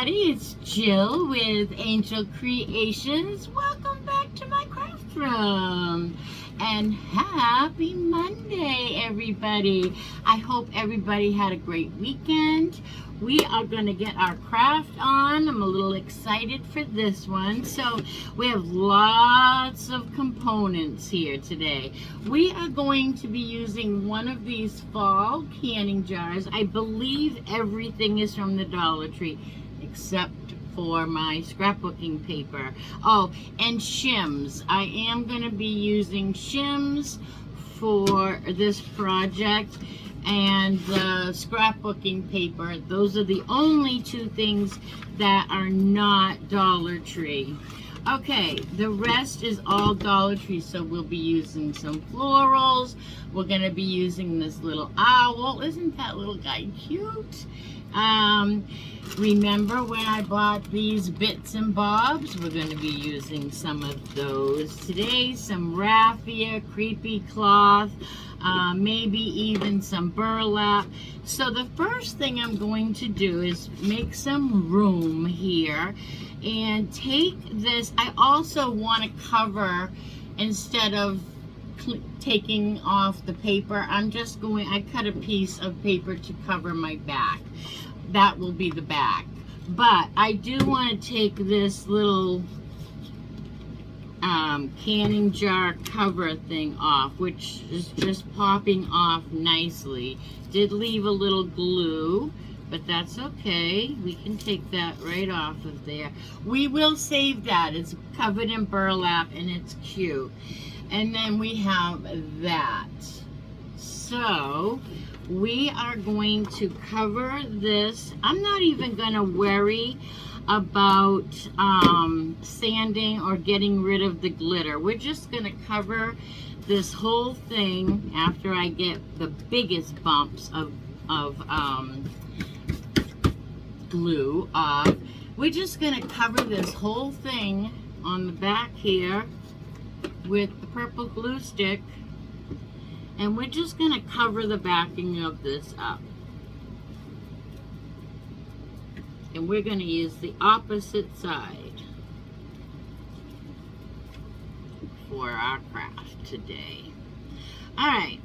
everybody, it's Jill with Angel Creations. Welcome back to my craft room. And happy Monday, everybody. I hope everybody had a great weekend. We are going to get our craft on. I'm a little excited for this one. So we have lots of components here today. We are going to be using one of these fall canning jars. I believe everything is from the Dollar Tree except for my scrapbooking paper. Oh, and shims. I am going to be using shims for this project, and the scrapbooking paper. Those are the only two things that are not Dollar Tree. Okay, the rest is all Dollar Tree, so we'll be using some florals. We're going to be using this little owl. Isn't that little guy cute? Remember when I bought these bits and bobs? We're going to be using some of those today. Some raffia, creepy cloth, maybe even some burlap. So the first thing I'm going to do is make some room here and take this. I also want to cover, instead of taking off the paper, I cut a piece of paper to cover my back. That will be the back. But I do want to take this little canning jar cover thing off, which is just popping off nicely. Did leave a little glue, but that's okay. We can take that right off of there. We will save that. It's covered in burlap and it's cute. And then we have that. So we are going to cover this. I'm not even going to worry about sanding or getting rid of the glitter. We're just going to cover this whole thing after I get the biggest bumps of glue off. We're just going to cover this whole thing on the back here with the purple glue stick, and we're just going to cover the backing of this up. And we're going to use the opposite side for our craft today. Alright,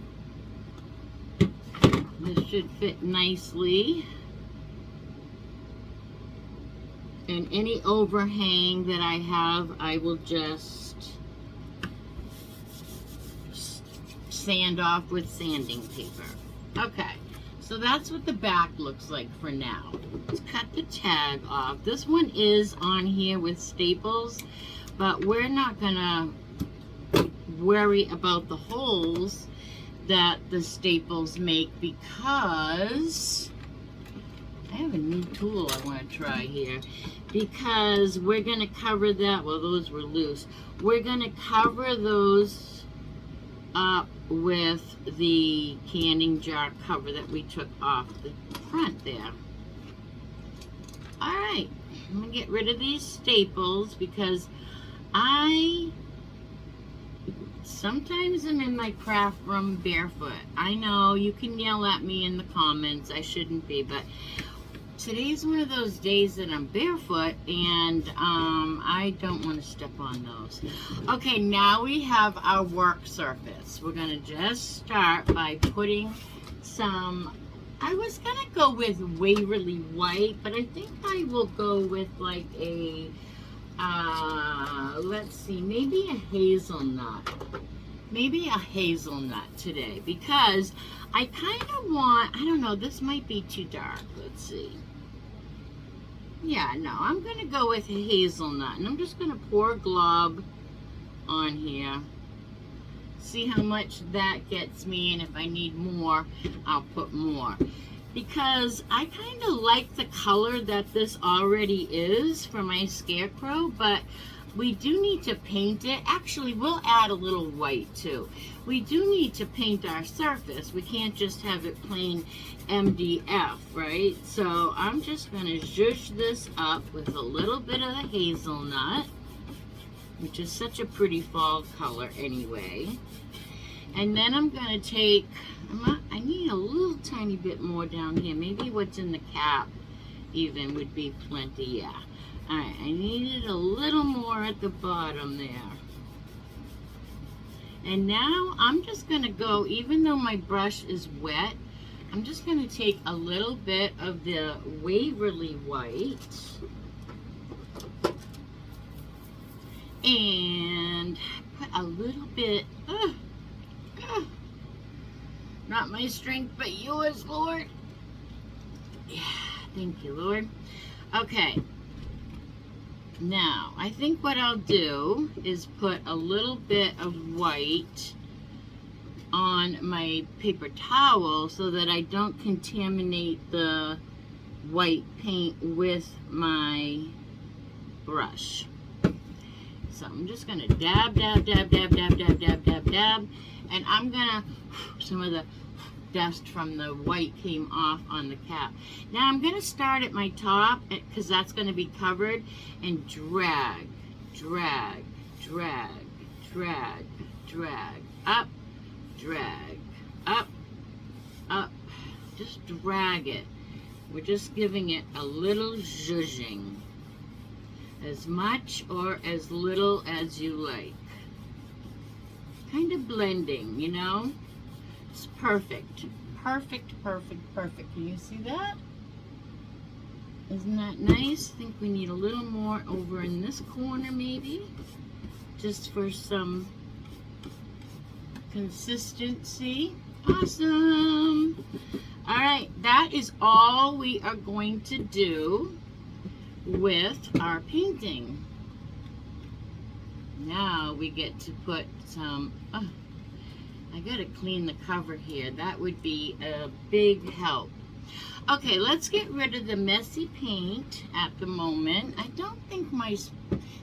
this should fit nicely. And any overhang that I have, I will just sand off with sanding paper. Okay, so that's what the back looks like for now. Let's cut the tag off. This one is on here with staples, but we're not gonna worry about the holes that the staples make because I have a new tool I want to try here, because we're going to cover that. Well, those were loose. We're going to cover those up with the canning jar cover that we took off the front there. Alright, I'm going to get rid of these staples because I sometimes am in my craft room barefoot. I know you can yell at me in the comments. I shouldn't be, but today's one of those days that I'm barefoot, and I don't want to step on those. Okay, now we have our work surface. We're going to just start by putting some, I was going to go with Waverly White, but I think I will go with like a, let's see, maybe a hazelnut. Maybe a hazelnut today, because I kind of want, I don't know, this might be too dark. Let's see. Yeah, no, I'm going to go with a hazelnut, and I'm just going to pour a glob on here. See how much that gets me, and if I need more, I'll put more. Because I kind of like the color that this already is for my scarecrow, but we do need to paint it. Actually, we'll add a little white too. We do need to paint our surface. We can't just have it plain MDF, right? So I'm just going to zhuzh this up with a little bit of the hazelnut, which is such a pretty fall color anyway. And then I'm going to take, I need a little tiny bit more down here. Maybe what's in the cap even would be plenty, yeah. Alright, I needed a little more at the bottom there. And now I'm just going to go, even though my brush is wet, I'm just going to take a little bit of the Waverly White and put a little bit, not my strength, but yours, Lord. Yeah, thank you, Lord. Okay. Now, I think what I'll do is put a little bit of white on my paper towel so that I don't contaminate the white paint with my brush. So I'm just going to dab, dab, dab, dab, dab, dab, dab, dab, dab, and I'm going to, some of the dust from the white came off on the cap. Now I'm going to start at my top because that's going to be covered, and drag, drag, drag, drag, drag, up, drag, up, up, just drag it. We're just giving it a little zhuzhing, as much or as little as you like. Kind of blending, you know? It's perfect. Perfect, perfect, perfect. Can you see that? Isn't that nice? I think we need a little more over in this corner maybe, just for some consistency. Awesome. All right, that is all we are going to do with our painting. Now we get to put some, I gotta clean the cover here. That would be a big help. Okay, let's get rid of the messy paint at the moment. I don't think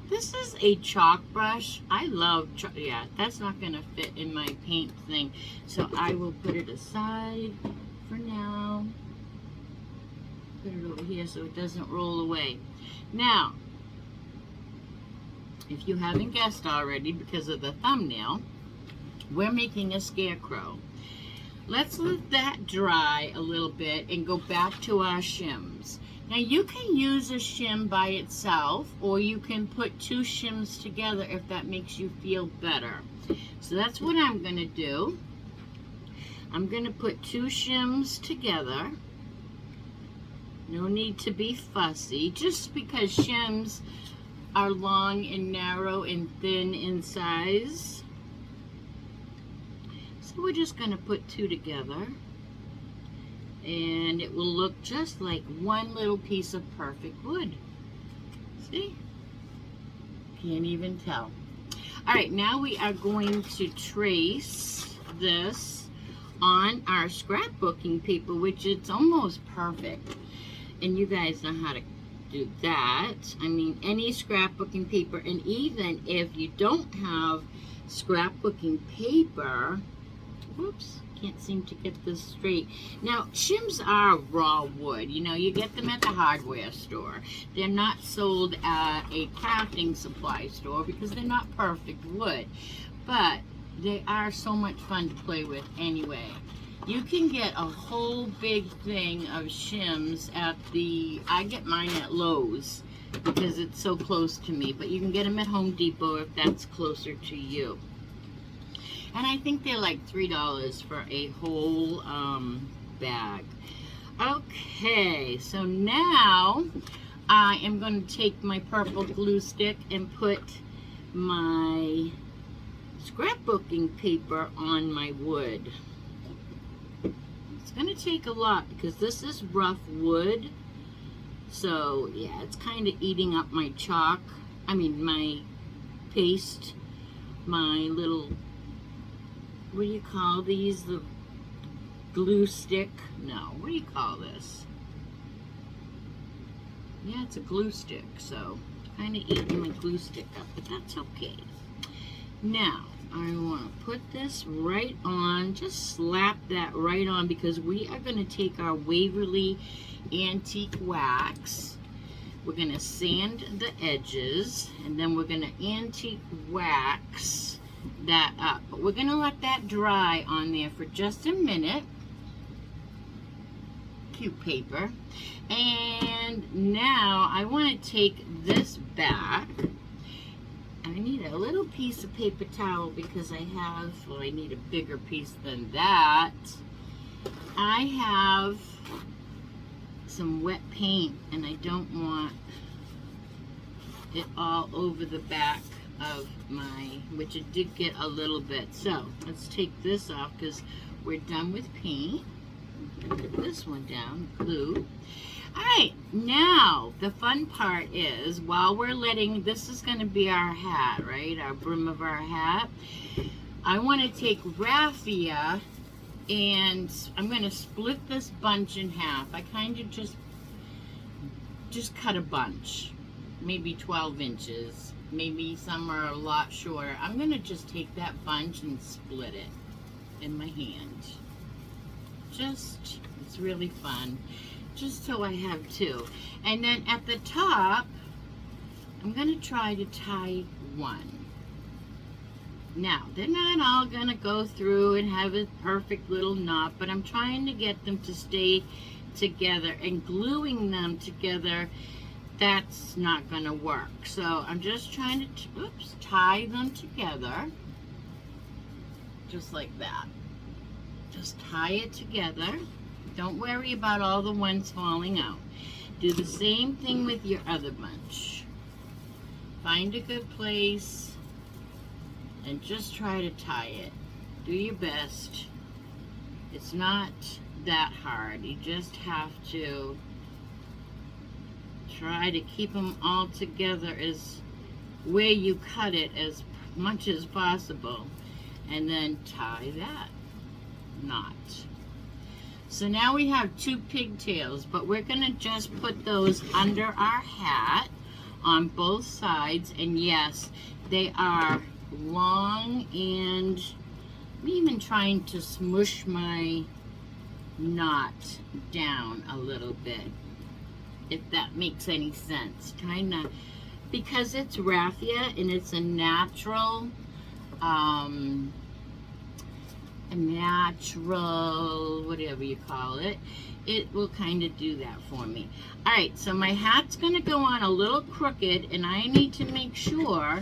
this is a chalk brush. I love chalk. Yeah, that's not gonna fit in my paint thing. So I will put it aside for now. Put it over here so it doesn't roll away. Now, if you haven't guessed already because of the thumbnail, we're making a scarecrow. Let's let that dry a little bit and go back to our shims. Now you can use a shim by itself, or you can put two shims together if that makes you feel better. So that's what I'm going to do. I'm going to put two shims together. No need to be fussy, just because shims are long and narrow and thin in size. So we're just going to put two together, and it will look just like one little piece of perfect wood. See? Can't even tell. Alright, now we are going to trace this on our scrapbooking paper, which it's almost perfect. And you guys know how to do that. I mean, any scrapbooking paper, and even if you don't have scrapbooking paper, whoops, can't seem to get this straight. Now, shims are raw wood. You know, you get them at the hardware store. They're not sold at a crafting supply store because they're not perfect wood. But they are so much fun to play with anyway. You can get a whole big thing of shims at I get mine at Lowe's because it's so close to me. But you can get them at Home Depot if that's closer to you. And I think they're like $3 for a whole bag. Okay, so now I am going to take my purple glue stick and put my scrapbooking paper on my wood. It's going to take a lot because this is rough wood. So yeah, it's kind of eating up my chalk. I mean my paste, my little, what do you call these? The glue stick? No, what do you call this? Yeah, it's a glue stick, so kind of eating my glue stick up, but that's okay. Now, I want to put this right on, just slap that right on, because we are going to take our Waverly Antique Wax. We're going to sand the edges, and then we're going to antique wax that up. But we're going to let that dry on there for just a minute. cute paper. And now I want to take this back. I need a little piece of paper towel because I need a bigger piece than that. I have some wet paint and I don't want it all over the back of which it did get a little bit. So let's take this off because we're done with paint. Put this one down, glue. Alright, now the fun part is, while we're this is going to be our hat, right? Our brim of our hat. I want to take raffia and I'm going to split this bunch in half. I kind of just cut a bunch, maybe 12 inches. Maybe some are a lot shorter. I'm going to just take that bunch and split it in my hand. It's really fun. Just so I have two. And then at the top, I'm going to try to tie one. Now, they're not all going to go through and have a perfect little knot, but I'm trying to get them to stay together, and gluing them together, that's not going to work. So I'm just trying to tie them together, just like that. Just tie it together. Don't worry about all the ones falling out. Do the same thing with your other bunch. Find a good place and just try to tie it. Do your best. It's not that hard. You just have to try to keep them all together as where you cut it as much as possible, and then tie that knot. So now we have two pigtails, but we're going to just put those under our hat on both sides. And yes, they are long, and I'm even trying to smush my knot down a little bit, if that makes any sense. Kind of, because it's raffia and it's a natural whatever you call it, it will kind of do that for me. Alright, so my hat's going to go on a little crooked, and I need to make sure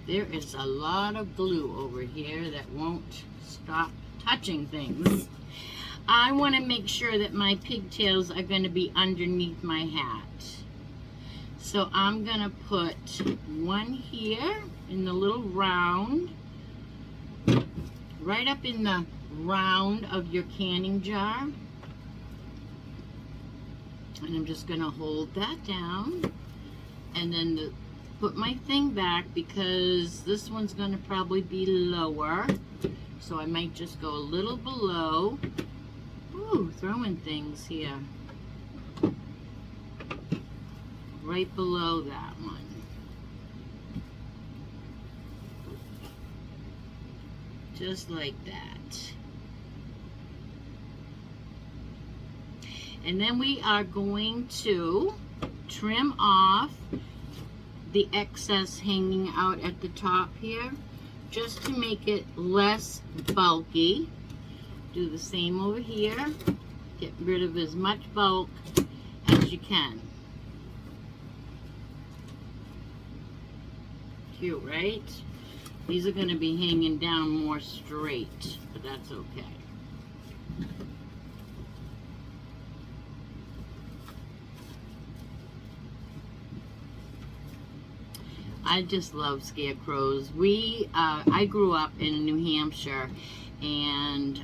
there is a lot of glue over here that won't stop touching things. I want to make sure that my pigtails are going to be underneath my hat. So I'm going to put one here in the little round, right up in the round of your canning jar. And I'm just going to hold that down. And then put my thing back, because this one's going to probably be lower. So I might just go a little below. Ooh, throwing things here. Right below that one. Just like that. And then we are going to trim off the excess hanging out at the top here, just to make it less bulky. Do the same over here. Get rid of as much bulk as you can. Cute, right? These are going to be hanging down more straight, but that's okay. I just love scarecrows. I grew up in New Hampshire, and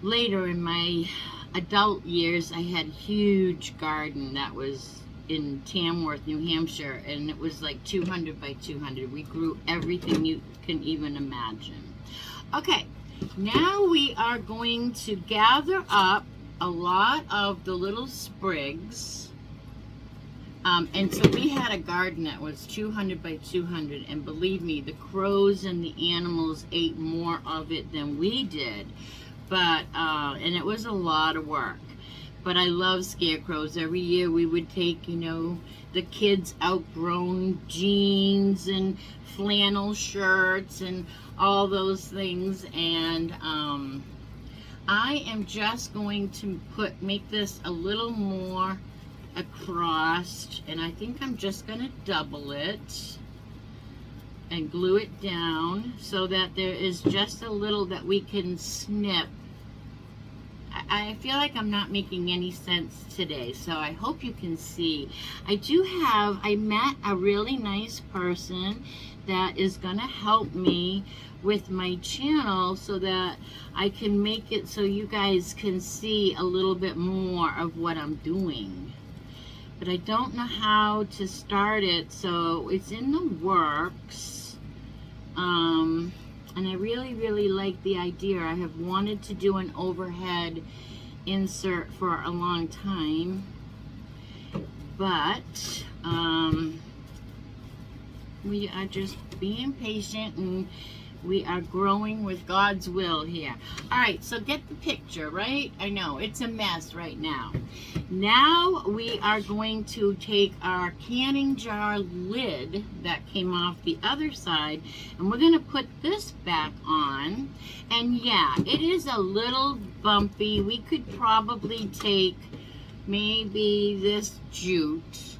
later in my adult years, I had a huge garden that was in Tamworth, New Hampshire, and it was like 200 by 200. We grew everything you can even imagine. Okay, now we are going to gather up a lot of the little sprigs. And so we had a garden that was 200 by 200, and believe me, the crows and the animals ate more of it than we did. But, and it was a lot of work. But I love scarecrows. Every year we would take, you know, the kids' outgrown jeans and flannel shirts and all those things, and I am just going to make this a little more across, and I think I'm just going to double it and glue it down so that there is just a little that we can snip. I feel like I'm not making any sense today, so I hope you can see. I met a really nice person that is going to help me with my channel so that I can make it so you guys can see a little bit more of what I'm doing. But I don't know how to start it, so it's in the works. And I really like the idea. I have wanted to do an overhead insert for a long time, but we are just being patient, and we are growing with God's will here. All right, so get the picture, right? I know it's a mess right now. Now we are going to take our canning jar lid that came off the other side, and we're going to put this back on. And yeah, it is a little bumpy. We could probably take maybe this jute,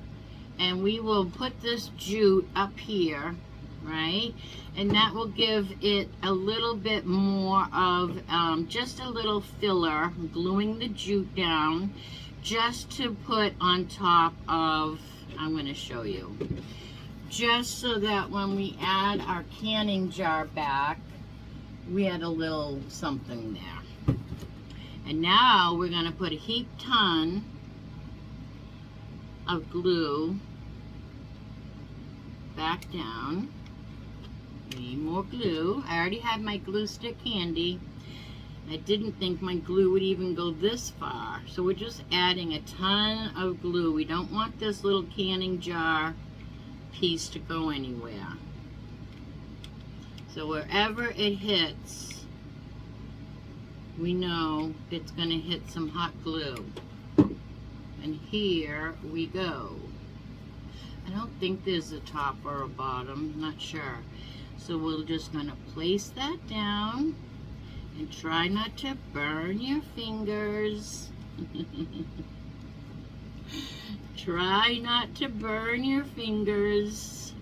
and we will put this jute up here, right? And that will give it a little bit more of just a little filler, gluing the jute down just to put on top of, I'm going to show you, just so that when we add our canning jar back, we had a little something there. And now we're going to put a heap ton of glue back down. Need more glue. I already had my glue stick handy. I didn't think my glue would even go this far. So we're just adding a ton of glue. We don't want this little canning jar piece to go anywhere. So wherever it hits, we know it's going to hit some hot glue. And here we go. I don't think there's a top or a bottom. I'm not sure. So we're just going to place that down and try not to burn your fingers. Try not to burn your fingers.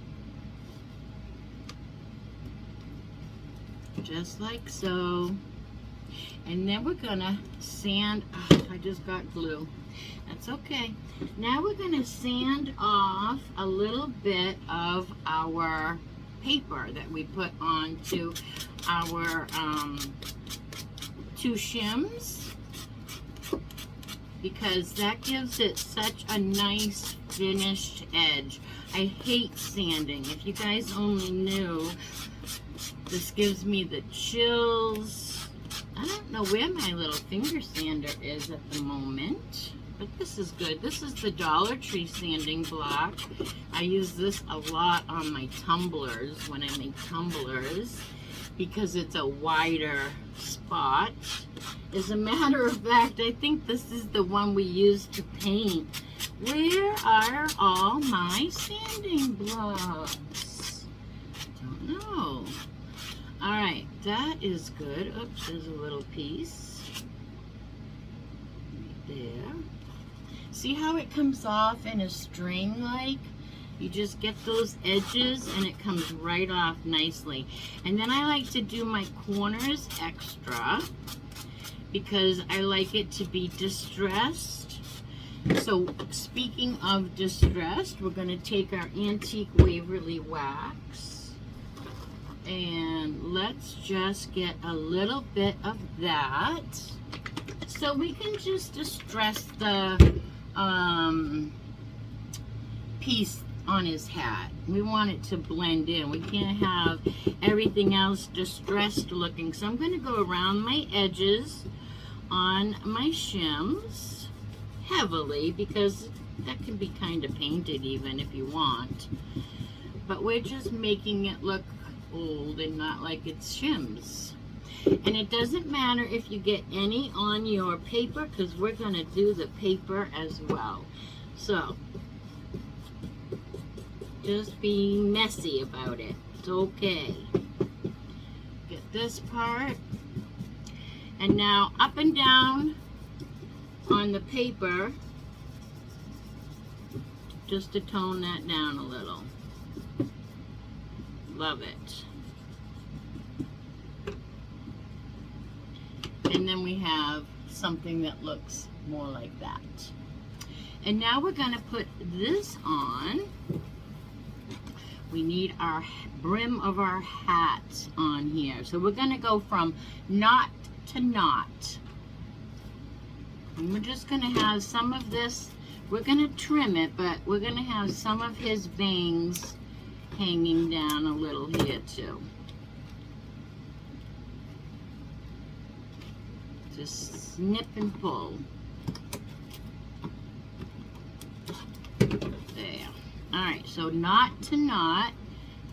Just like so. And then we're going to sand. Oh, I just got glue. That's okay. Now we're going to sand off a little bit of our paper that we put onto our two shims, because that gives it such a nice finished edge. I hate sanding. If you guys only knew, this gives me the chills. I don't know where my little finger sander is at the moment, but this is good. This is the Dollar Tree sanding block. I use this a lot on my tumblers when I make tumblers because it's a wider spot. As a matter of fact, I think this is the one we use to paint. Where are all my sanding blocks? Don't know. All right, that is good. Oops, there's a little piece right there. See how it comes off in a string like? You just get those edges and it comes right off nicely. And then I like to do my corners extra because I like it to be distressed. So speaking of distressed, we're going to take our antique Waverly wax and let's just get a little bit of that so we can just distress the piece on his hat. We want it to blend in. We can't have everything else distressed looking. So I'm going to go around my edges on my shims heavily because that can be kind of painted even if you want. But we're just making it look old and not like it's shims. And it doesn't matter if you get any on your paper because we're going to do the paper as well. So just be messy about it. It's okay. Get this part. And now up and down on the paper, just to tone that down a little. Love it. And then we have something that looks more like that. And now we're going to put this on. We need our brim of our hat on here. So we're going to go from knot to knot. And we're just going to have some of this. We're going to trim it, but we're going to have some of his bangs hanging down a little here too. Just snip and pull. There. Alright, so knot to knot,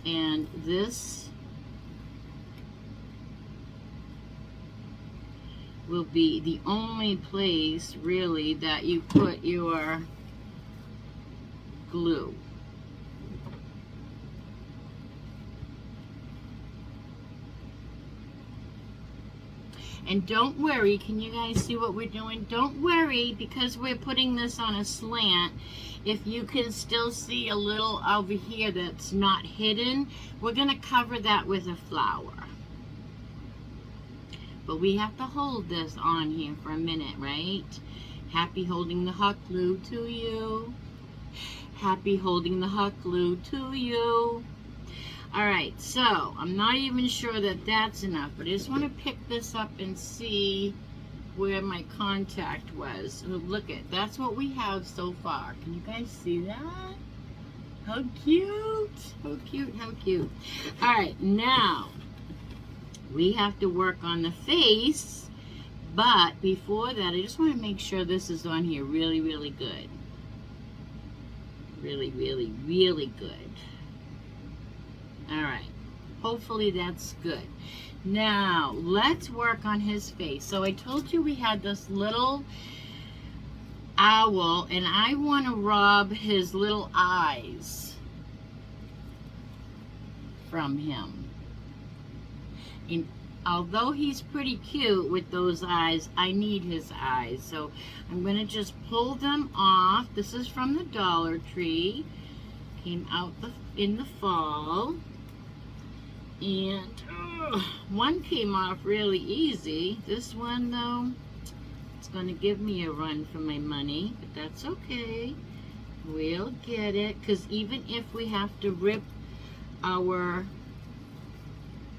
and this will be the only place really that you put your glue. And don't worry, can you guys see what we're doing? Don't worry, because we're putting this on a slant. If you can still see a little over here that's not hidden, we're going to cover that with a flower. But we have to hold this on here for a minute, right? Happy holding the hot glue to you. Happy holding the hot glue to you. Alright, so I'm not even sure that that's enough, but I just want to pick this up and see where my contact was. Oh, look at, that's what we have so far. Can you guys see that? How cute! How cute, how cute. Alright, now we have to work on the face, but before that, I just want to make sure this is on here really, really good. Really, really, really good. Alright, hopefully that's good. Now, let's work on his face. So I told you we had this little owl, and I want to rub his little eyes from him. And although he's pretty cute with those eyes, I need his eyes. So I'm going to just pull them off. This is from the Dollar Tree. Came out in the fall. And one came off really easy. This one, though, it's going to give me a run for my money. But that's okay. We'll get it. Because even if we have to rip our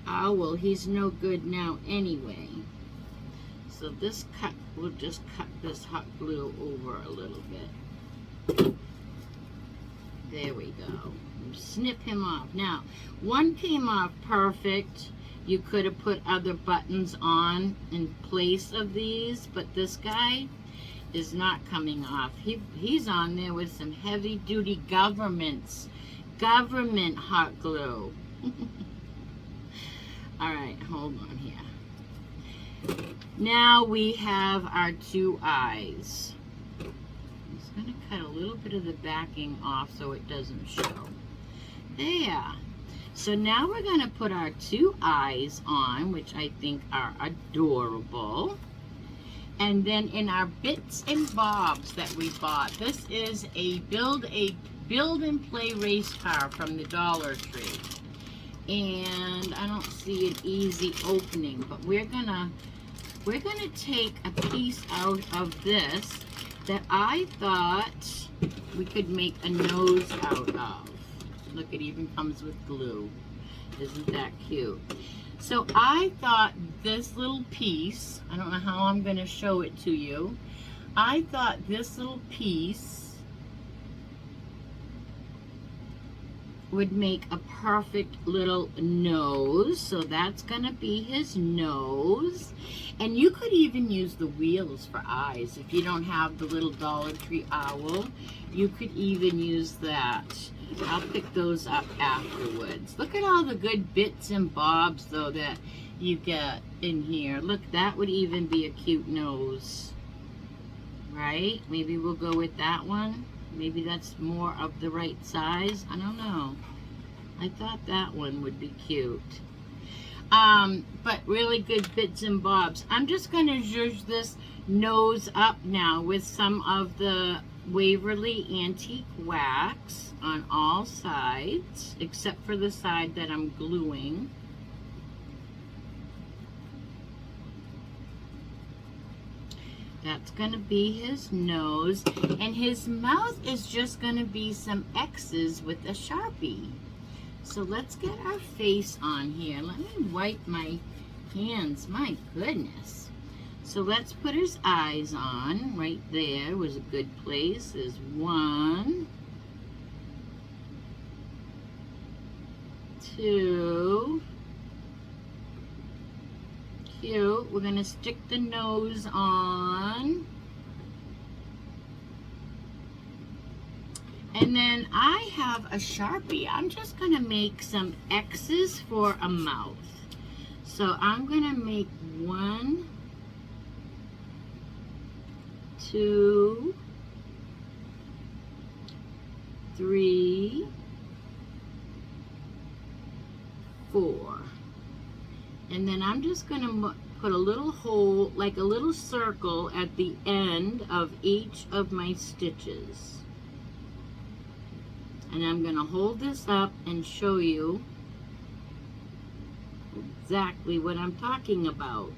owl, he's no good now anyway. So this cut, we'll just cut this hot glue over a little bit. There we go. Snip him off. Now, one came off perfect. You could have put other buttons on in place of these, but this guy is not coming off. He's on there with some heavy-duty government hot glue. Alright, hold on here. Now we have our two eyes. I'm just going to cut a little bit of the backing off so it doesn't show. There. So now we're going to put our two eyes on, which I think are adorable. And then in our bits and bobs that we bought, this is a build and play race car from the Dollar Tree. And I don't see an easy opening, but we're gonna take a piece out of this that I thought we could make a nose out of. Look, it even comes with glue. Isn't that cute? So I thought this little piece, I don't know how I'm going to show it to you. I thought this little piece would make a perfect little nose. So that's going to be his nose. And you could even use the wheels for eyes. If you don't have the little Dollar Tree owl, you could even use that. I'll pick those up afterwards. Look at all the good bits and bobs, though, that you get in here. Look, that would even be a cute nose. Right? Maybe we'll go with that one. Maybe that's more of the right size. I don't know. I thought that one would be cute. But really good bits and bobs. I'm just going to zhuzh this nose up now with some of the Waverly Antique Wax on all sides, except for the side that I'm gluing. That's going to be his nose, and his mouth is just going to be some X's with a Sharpie. So let's get our face on here. Let me wipe my hands, my goodness. So let's put his eyes on. Right there was a good place. There's 1, 2. Cute. We're going to stick the nose on. And then I have a Sharpie. I'm just going to make some X's for a mouth. So I'm going to make 1, 2, 3, 4. And then I'm just going to put a little hole, like a little circle at the end of each of my stitches. And I'm going to hold this up and show you exactly what I'm talking about.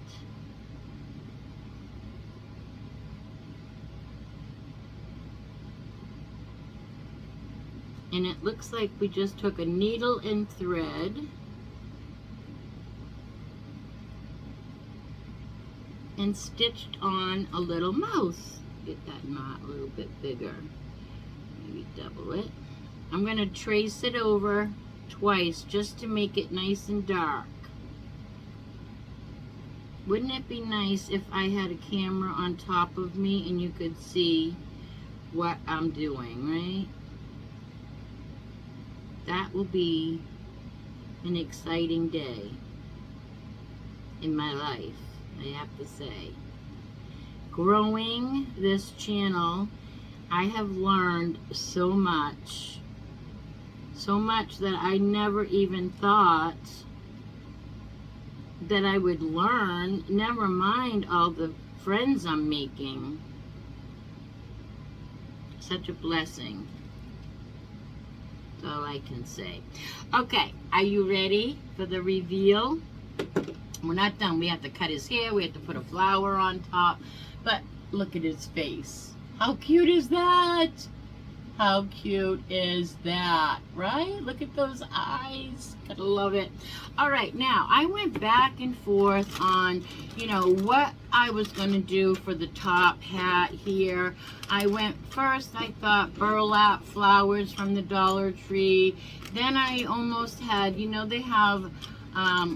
And it looks like we just took a needle and thread and stitched on a little mouth. Get that knot a little bit bigger. Maybe double it. I'm going to trace it over twice just to make it nice and dark. Wouldn't it be nice if I had a camera on top of me and you could see what I'm doing, right? That will be an exciting day in my life, I have to say. Growing this channel, I have learned so much that I never even thought that I would learn, never mind all the friends I'm making. Such a blessing. That's all I can say. Okay, are you ready for the reveal? We're not done. We have to cut his hair. We have to put a flower on top. But look at his face. How cute is that? How cute is that, right? Look at those eyes. Gotta love it. All right, now I went back and forth on, you know, what I was gonna do for the top hat here. I went first, I thought burlap flowers from the Dollar Tree. Then I almost had, you know, they have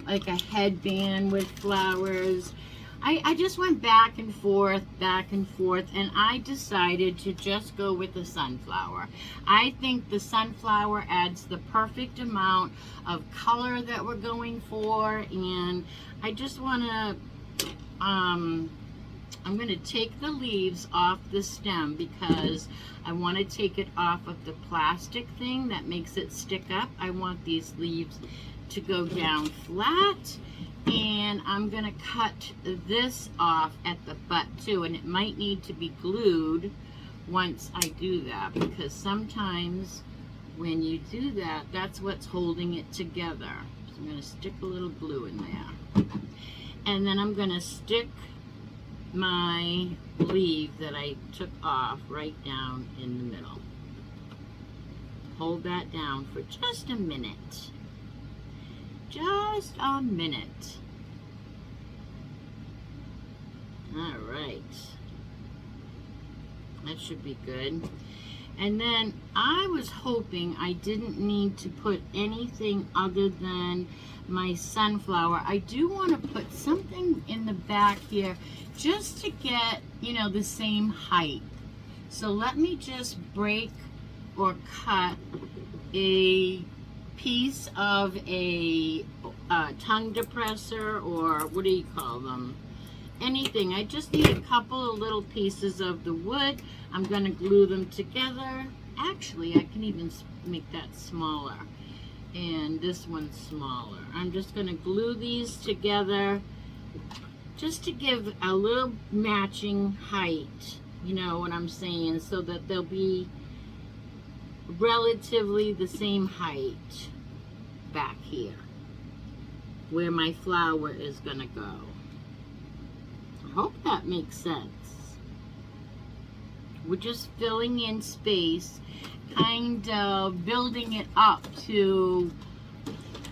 like a headband with flowers. I just went back and forth, and I decided to just go with the sunflower. I think the sunflower adds the perfect amount of color that we're going for, and I just want to, I'm going to take the leaves off the stem because I want to take it off of the plastic thing that makes it stick up. I want these leaves to go down flat. And I'm going to cut this off at the butt too, and it might need to be glued once I do that, because sometimes when you do that, that's what's holding it together. So I'm going to stick a little glue in there. And then I'm going to stick my leaf that I took off right down in the middle. Hold that down for just a minute. Just a minute. All right. That should be good. And then I was hoping I didn't need to put anything other than my sunflower. I do want to put something in the back here just to get, you know, the same height. So let me just break or cut a piece of a tongue depressor, or what do you call them? Anything. I just need a couple of little pieces of the wood. I'm going to glue them together. Actually, I can even make that smaller. and this one's smaller. I'm just going to glue these together just to give a little matching height, you know what I'm saying, so that they'll be relatively the same height back here where my flower is going to go. I hope that makes sense. We're just filling in space, kind of building it up to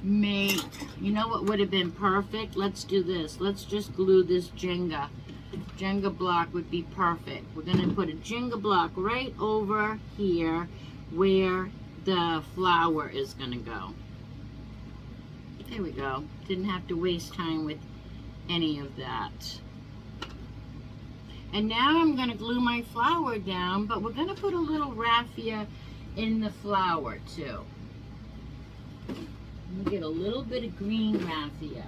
make, you know what would have been perfect? Let's do this. Let's just glue this Jenga. Jenga block would be perfect. We're going to put a Jenga block right over here where the flower is going to go. There we go. Didn't have to waste time with any of that. And now I'm going to glue my flower down, but we're going to put a little raffia in the flower too. I'm going to get a little bit of green raffia.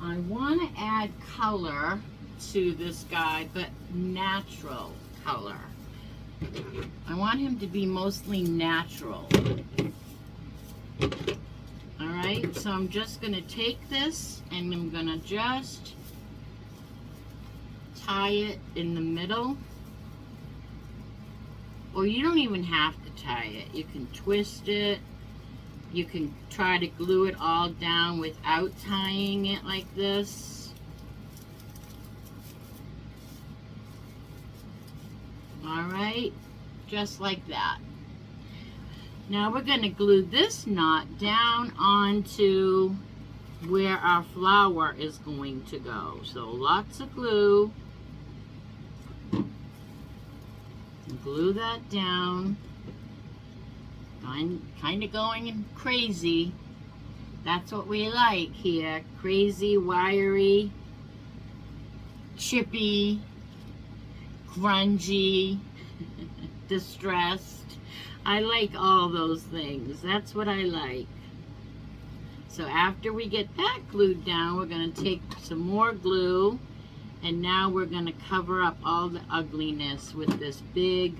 I want to add color to this guy, but natural color. I want him to be mostly natural. Alright, so I'm just going to take this and I'm going to just tie it in the middle. Or you don't even have to tie it. You can twist it. You can try to glue it all down without tying it like this. Alright, just like that. Now we're going to glue this knot down onto where our flower is going to go. So lots of glue. Glue that down. Kind of going crazy. That's what we like here. Crazy, wiry, chippy, grungy, distressed. I like all those things. That's what I like. So after we get that glued down, we're going to take some more glue, and now we're going to cover up all the ugliness with this big,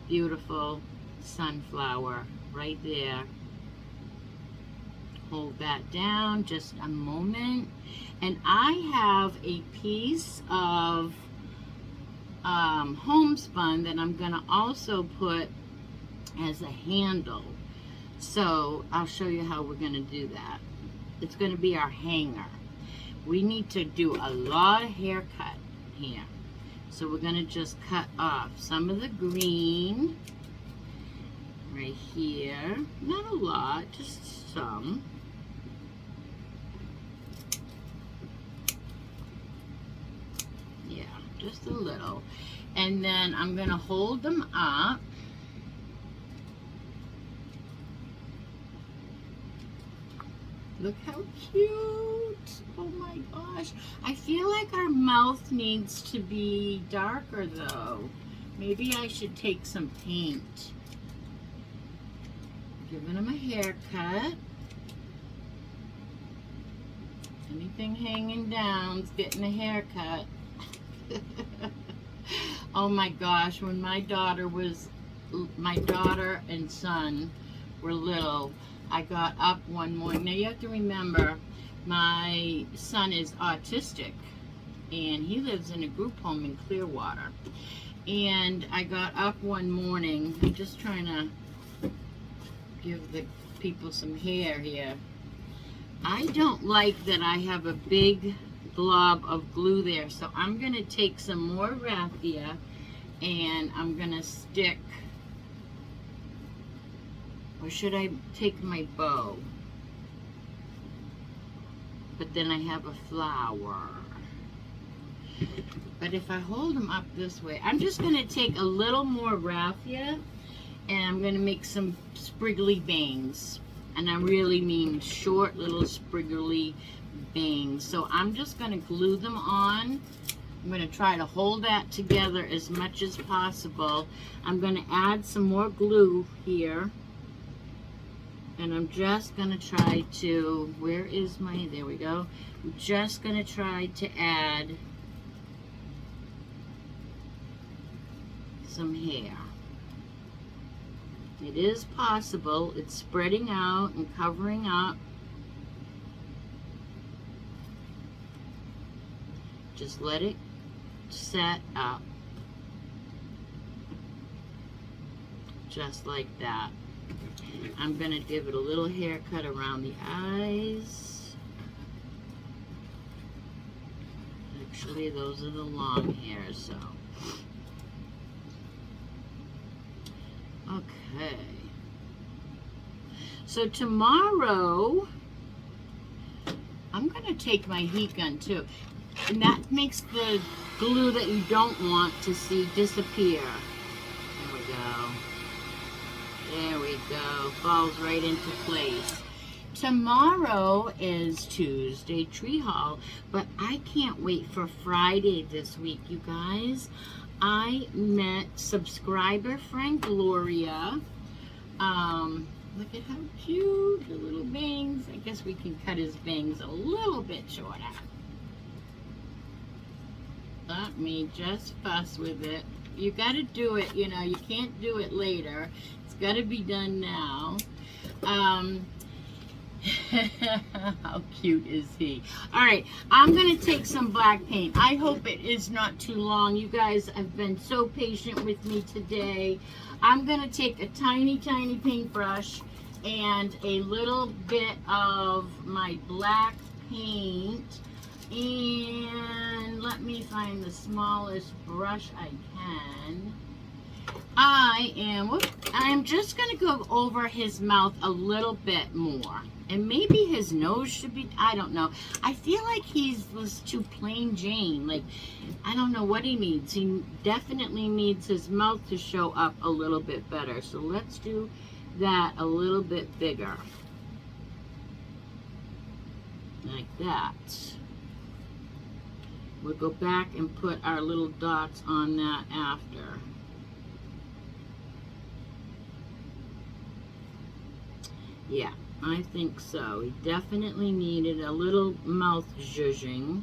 beautiful sunflower right there. Hold that down just a moment. And I have a piece of homespun that I'm going to also put as a handle. So I'll show you how we're going to do that. It's going to be our hanger. We need to do a lot of haircut here. So we're going to just cut off some of the green right here. Not a lot, just some. Yeah, just a little. And then I'm going to hold them up. Look how cute. Oh my gosh. I feel like our mouth needs to be darker though. Maybe I should take some paint. Giving him a haircut. Anything hanging down is getting a haircut. Oh my gosh, when my daughter and son were little, I got up one morning. Now you have to remember, my son is autistic and he lives in a group home in Clearwater. And I got up one morning, I'm just trying to give the people some hair here. I don't like that I have a big glob of glue there, so I'm going to take some more raffia and I'm going to stick. Or should I take my bow? But then I have a flower. But if I hold them up this way, I'm just going to take a little more raffia and I'm going to make some spriggly bangs. And I really mean short little spriggly bangs. So I'm just going to glue them on. I'm going to try to hold that together as much as possible. I'm going to add some more glue here. And I'm just going to try to, where is my, there we go. I'm just going to try to add some hair. It is possible. It's spreading out and covering up. Just let it set up. Just like that. I'm going to give it a little haircut around the eyes. Actually, those are the long hairs, so. Okay. So tomorrow, I'm going to take my heat gun too. And that makes the glue that you don't want to see disappear. There we go. There we go. Falls right into place. Tomorrow is Tuesday Tree Haul, but I can't wait for Friday this week, you guys. I met subscriber friend Gloria. Look at how cute, the little bangs. I guess we can cut his bangs a little bit shorter. Let me just fuss with it. You got to do it, you know, you can't do it later. It's got to be done now. How cute is he? All right, I'm going to take some black paint. I hope it is not too long. You guys have been so patient with me today. I'm going to take a tiny, tiny paintbrush and a little bit of my black paint. And let me find the smallest brush I can. I'm just going to go over his mouth a little bit more. And maybe his nose should be, I don't know. I feel like he's too plain Jane. Like, I don't know what he needs. He definitely needs his mouth to show up a little bit better. So let's do that a little bit bigger. Like that. We'll go back and put our little dots on that after. Yeah, I think so. He definitely needed a little mouth zhuzhing.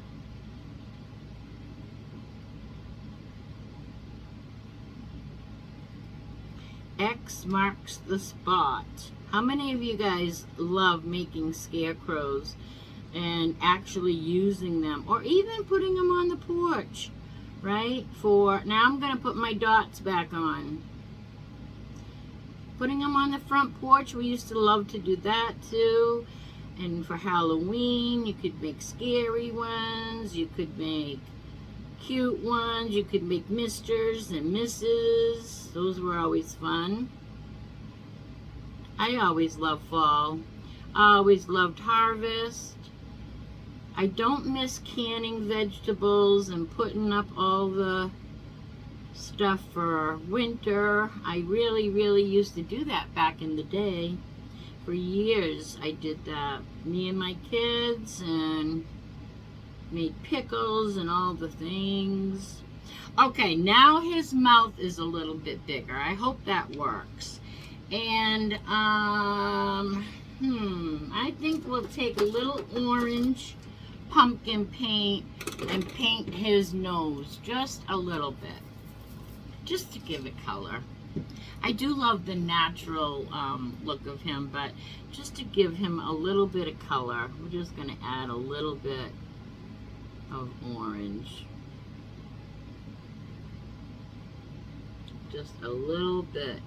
X marks the spot. How many of you guys love making scarecrows and actually using them, or even putting them on the porch, right? Now I'm going to put my dots back on. Putting them on the front porch, we used to love to do that too. And for Halloween, you could make scary ones, you could make cute ones, you could make Misters and Mrs. Those were always fun. I always loved fall. I always loved harvest. I don't miss canning vegetables and putting up all the stuff for winter. I really, really used to do that back in the day. For years I did that. Me and my kids, and made pickles and all the things. Okay, now his mouth is a little bit bigger. I hope that works. And I think we'll take a little orange pumpkin paint and paint his nose just a little bit, just to give it color. I do love the natural look of him, but just to give him a little bit of color, we're just going to add a little bit of orange. Just a little bit.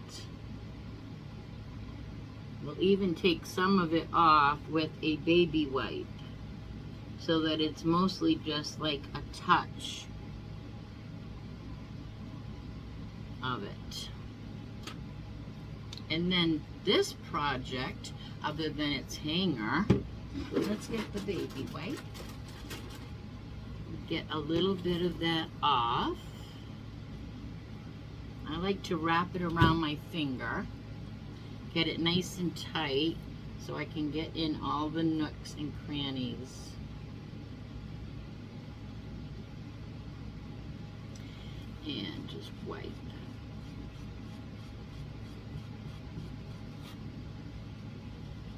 We'll even take some of it off with a baby wipe, so that it's mostly just like a touch of it. And then this project, other than its hanger, let's get the baby wipe. Get a little bit of that off. I like to wrap it around my finger, get it nice and tight so I can get in all the nooks and crannies. And just wipe.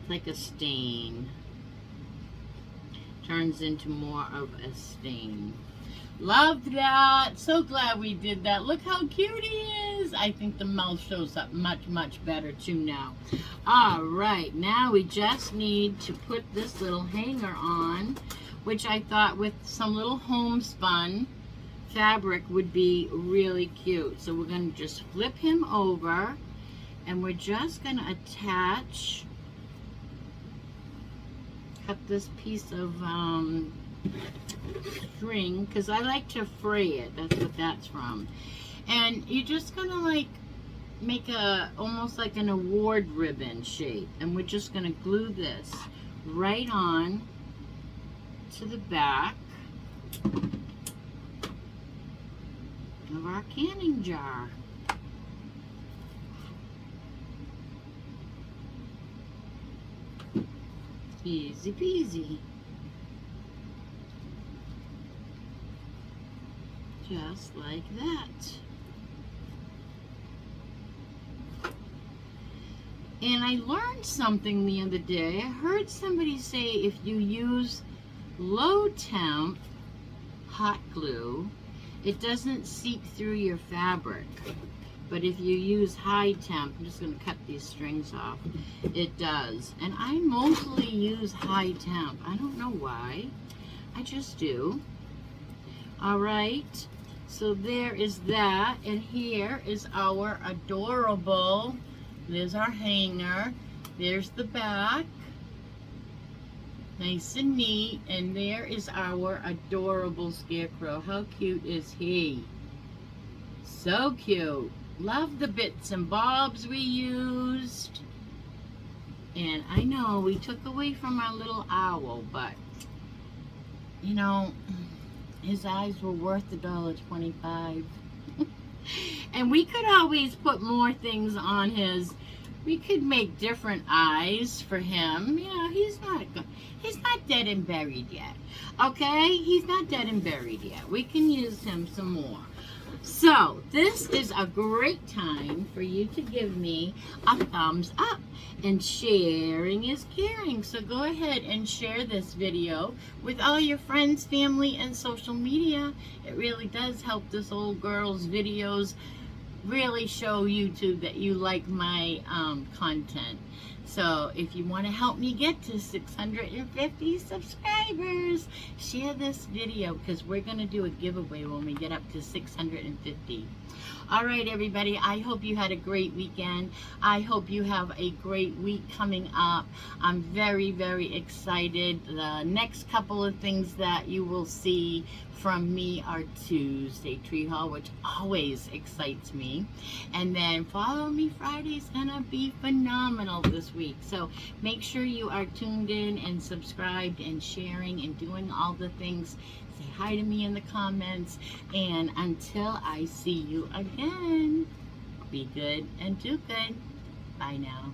It's like a stain. Turns into more of a stain. Love that. So glad we did that. Look how cute he is. I think the mouth shows up much, much better too now. All right, now we just need to put this little hanger on, which I thought with some little homespun fabric would be really cute. So we're going to just flip him over, and we're just going to attach, cut this piece of string, because I like to fray it. That's what that's from. And you're just going to like make a almost like an award ribbon shape, and we're just going to glue this right on to the back of our canning jar. Easy peasy. Just like that. And I learned something the other day. I heard somebody say if you use low temp hot glue, it doesn't seep through your fabric. But if you use high temp, I'm just going to cut these strings off, it does. And I mostly use high temp. I don't know why. I just do. All right. So there is that. And here is our adorable, there's our hanger. There's the back. Nice and neat. And there is our adorable scarecrow. How cute is he? So cute. Love the bits and bobs we used. And I know we took away from our little owl, but you know, his eyes were worth $1.25. And we could always put more things on his. We could make different eyes for him. You know, he's not dead and buried yet. Okay? He's not dead and buried yet. We can use him some more. So, this is a great time for you to give me a thumbs up. And sharing is caring. So go ahead and share this video with all your friends, family, and social media. It really does help this old girl's videos really show YouTube that you like my content. So if you want to help me get to 650 subscribers, share this video, because we're going to do a giveaway when we get up to 650. All right, everybody, I hope you had a great weekend. I hope you have a great week coming up. I'm very, very excited. The next couple of things that you will see from me are Tuesday Tree Haul, which always excites me. And then Follow Me Friday's gonna be phenomenal this week. So make sure you are tuned in and subscribed and sharing and doing all the things. Say hi to me in the comments. And until I see you again, be good and do good. Bye now.